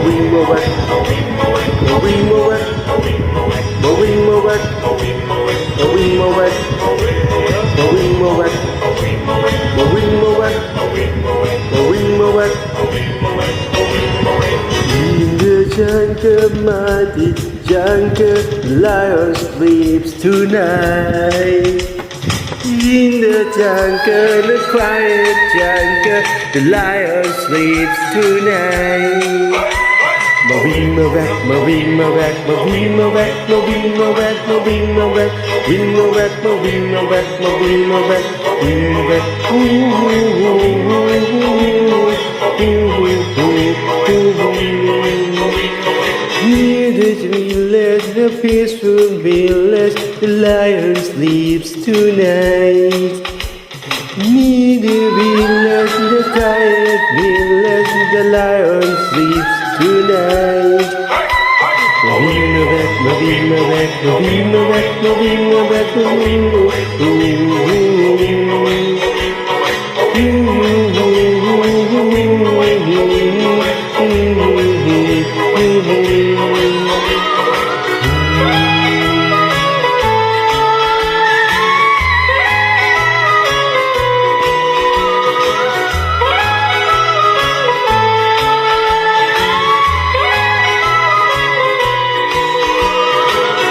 วิ่งมาแวกมาวิ่งมาแวกมาวิ่งมาแวกมาวิ่งมาแวกมาวิ่งมาแวกมาวิ่งมาแวกมาวิ่งมาแวกThe jungle mighty jungle lion sleeps tonight. In the jungle, the quiet jungle, the lion sleeps tonight. Moving my back, moving my back, moving my back, moving my back, moving my back, moving my back, moving my back, moving my back, moving my back. Near the village, the peaceful village, the lion sleeps tonight. Near the village, the quiet village, the lion sleeps tonight. Moving my back, moving my back, moving my back, moving my back, moving my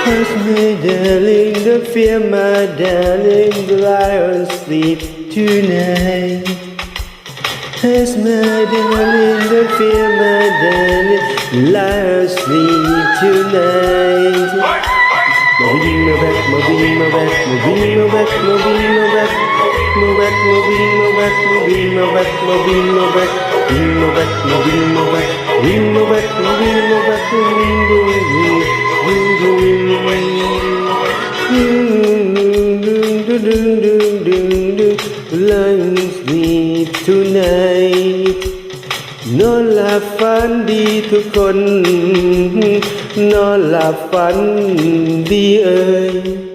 Hush my darling, don't fear my darling, the lion sleep tonight. Hush my darling, don't fear my darling, the lion sleep tonight. Moving my back, moving my back, moving my back, moving my back, moving my back, moving my back, moving my back, moving my back, moving my back, moving my back, moving my back, moving my back, moving my back. Lion sleep tonight นอนหลับฝันดีทุกคนนอนหลับฝันดีเอ่ย